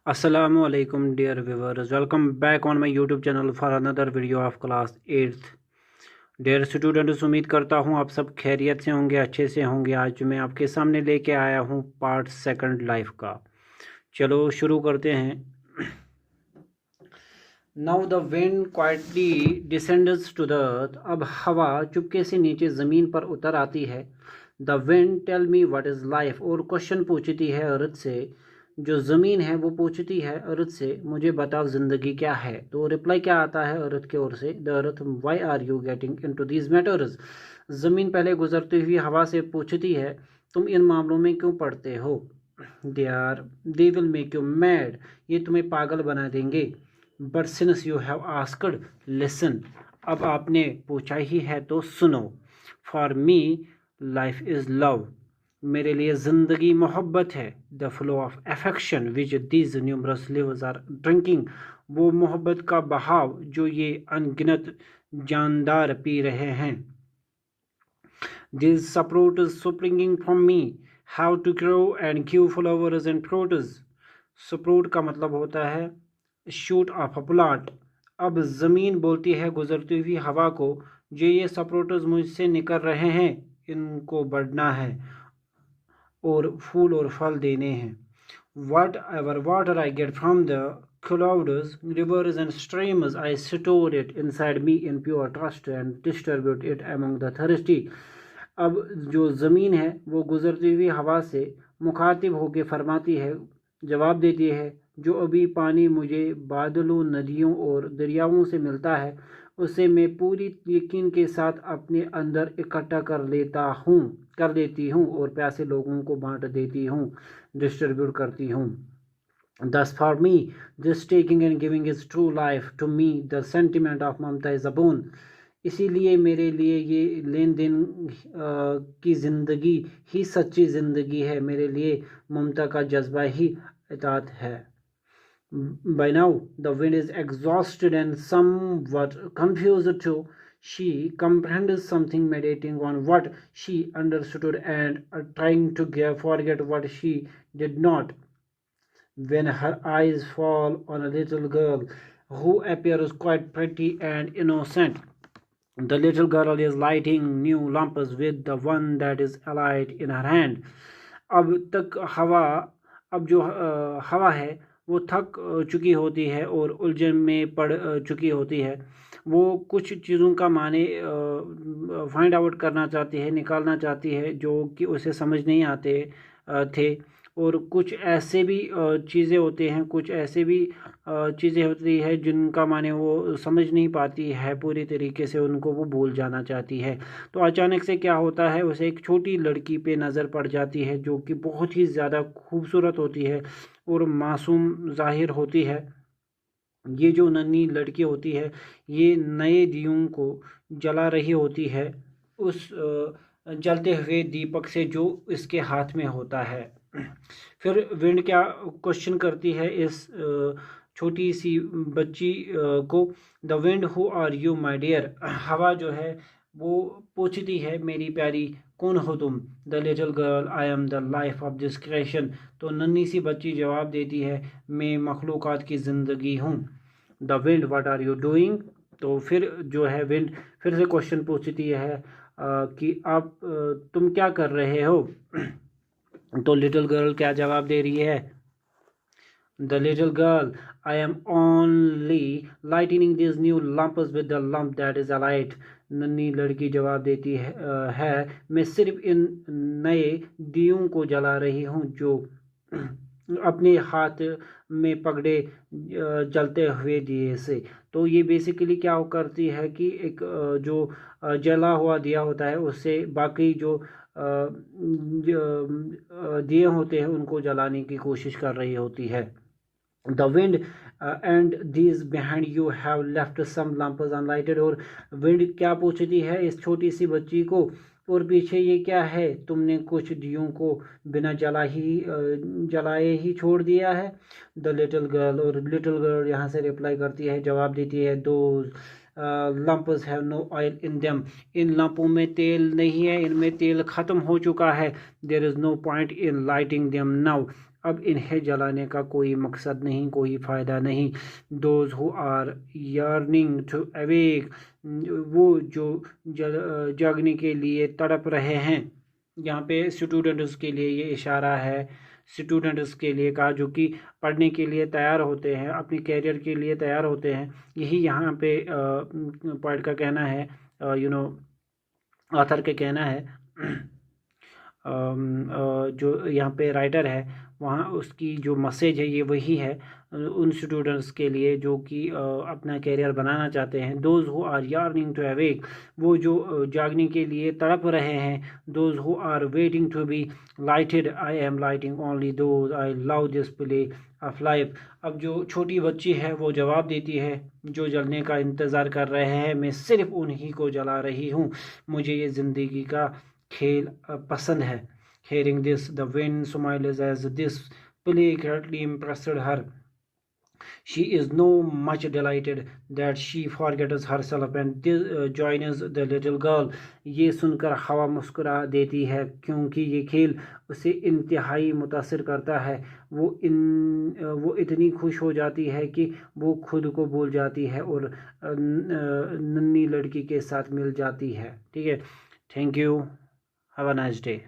Assalamualaikum dear viewers, welcome back on my YouTube channel for another video of class 8th। Dear students, उम्मीद करता हूँ आप सब खैरियत से होंगे, अच्छे से होंगे। आज मैं आपके सामने लेके आया हूँ पार्ट सेकंड लाइफ का। चलो शुरू करते हैं। Now the wind quietly descends to the earth. अब हवा चुपके से नीचे ज़मीन पर उतर आती है। The wind tell me what is life. और क्वेश्चन पूछती है अर्थ से, जो ज़मीन है वो पूछती है अर्थ से, मुझे बताओ ज़िंदगी क्या है। तो रिप्लाई क्या आता है अर्थ की ओर से, the earth why are you getting into these matters. ज़मीन पहले गुजरती हुई हवा से पूछती है, तुम इन मामलों में क्यों पढ़ते हो। They will make you mad. ये तुम्हें पागल बना देंगे। But since you have asked listen. अब आपने पूछा ही है तो सुनो। For me life is love. मेरे लिए ज़िंदगी मोहब्बत है। The flow of affection which these numerous lives are drinking. वो मोहब्बत का बहाव जो ये अनगिनत जानदार पी रहे हैं। These saprotas springing from me have to grow and give flowers and fruits। सप्रूट का मतलब होता है शूट ऑफ अ प्लांट। अब ज़मीन बोलती है गुजरती हुई हवा को, जो ये सप्रोटस मुझसे निकल रहे हैं, इनको बढ़ना है और फूल और फल देने हैं। What ever water I get from the clouds, rivers and streams, I store it inside me in pure trust and distribute it among the thirsty। अब जो ज़मीन है वो गुजरती हुई हवा से मुखातिब होकर फरमाती है, जवाब देती है, जो अभी पानी मुझे बादलों, नदियों और दरियाओं से मिलता है, उसे मैं पूरी यकीन के साथ अपने अंदर इकट्ठा कर लेती हूँ और प्यासे लोगों को बांट देती हूँ, डिस्ट्रीब्यूट करती हूँ। Thus for me this taking and giving is true life। to me the sentiment of Mamata is a boon। इसीलिए मेरे लिए ये लेन देन की ज़िंदगी ही सच्ची ज़िंदगी है। मेरे लिए ममता का जज्बा ही इताअत है। By now the wind is exhausted and somewhat confused too। She comprehends something, meditating on what she understood and trying to forget what she did not, when her eyes fall on a little girl who appears quite pretty and innocent। The little girl is lighting new lamps with the one that is alight in her hand। अब तक अब जो हवा है वो थक चुकी होती है और उलझन में पड़ चुकी होती है। वो कुछ चीज़ों का माने फाइंड आउट करना चाहती है, निकालना चाहती है, जो कि उसे समझ नहीं आते थे। और कुछ ऐसे भी चीज़ें होते हैं, कुछ ऐसे भी चीज़ें होती है जिनका माने वो समझ नहीं पाती है पूरी तरीके से, उनको वो भूल जाना चाहती है। तो अचानक से क्या होता है, उसे एक छोटी लड़की पे नज़र पड़ जाती है, जो कि बहुत ही ज़्यादा खूबसूरत होती है और मासूम ज़ाहिर होती है। ये जो नन्ही लड़की होती है, ये नए दियों को जला रही होती है उस जलते हुए दीपक से जो इसके हाथ में होता है। फिर विंड क्या क्वेश्चन करती है इस छोटी सी बच्ची को, the wind who are you my dear. हवा जो है वो पूछती है, मेरी प्यारी कौन हो तुम। The little girl I am the life of this creation. तो नन्ही सी बच्ची जवाब देती है, मैं मखलूक़ात की ज़िंदगी हूँ। The wind what are you doing. तो फिर जो है विंड फिर से क्वेश्चन पूछती है कि आप तुम क्या कर रहे हो। तो लिटिल गर्ल क्या जवाब दे रही है, the little girl I am only lightning this new lamps with the lamp that is alight. नन्ही लड़की जवाब देती है मैं सिर्फ इन नए दियों को जला रही हूँ जो अपने हाथ में पकड़े जलते हुए दिए से। तो ये बेसिकली क्या करती है कि एक जो जला हुआ दिया होता है उससे बाकी जो दिए होते हैं उनको जलाने की कोशिश कर रही होती है। The wind and these behind you have left some lamps unlighted. और विंड क्या पूछती है इस छोटी सी बच्ची को, और पीछे ये क्या है, तुमने कुछ दियों को बिना जलाए ही छोड़ दिया है। द लिटिल गर्ल, और लिटिल गर्ल यहाँ से रिप्लाई करती है, जवाब देती है, two lamps have no oil in them. इन लम्पों में तेल नहीं है, इनमें तेल ख़त्म हो चुका है। There is no point in lighting them now. अब इन्हें जलाने का कोई मकसद नहीं, कोई फ़ायदा नहीं। Those who are yearning to awake, वो जो जागने के लिए तड़प रहे हैं। यहाँ पे स्टूडेंट्स के लिए ये इशारा है, स्टूडेंट्स के लिए कहा जो कि पढ़ने के लिए तैयार होते हैं, अपने कैरियर के लिए तैयार होते हैं। यही यहाँ पे पॉइंट का कहना है, ऑथर के कहना है। जो यहाँ पे राइटर है वहाँ उसकी जो मैसेज है ये वही है उन स्टूडेंट्स के लिए जो कि अपना कैरियर बनाना चाहते हैं। Those who are yearning to awake, वो जो जागने के लिए तड़प रहे हैं। Those who are waiting to be lighted, I am lighting only those I love this play of life. अब जो छोटी बच्ची है वो जवाब देती है, जो जलने का इंतज़ार कर रहे हैं मैं सिर्फ उन्हीं को जला रही हूँ, मुझे ये ज़िंदगी का खेल पसंद है। Hearing this, the wind smiles as this play greatly impressed her. She is no much delighted that she forgets herself and joins the little girl. ये सुनकर हवा मुस्कुरा देती है क्योंकि ये खेल उसे इंतहाई मुतासिर करता है। वो इतनी खुश हो जाती है कि वो खुद को भूल जाती है और नन्ही लड़की के साथ मिल जाती है। ठीक है, thank you, have a nice day.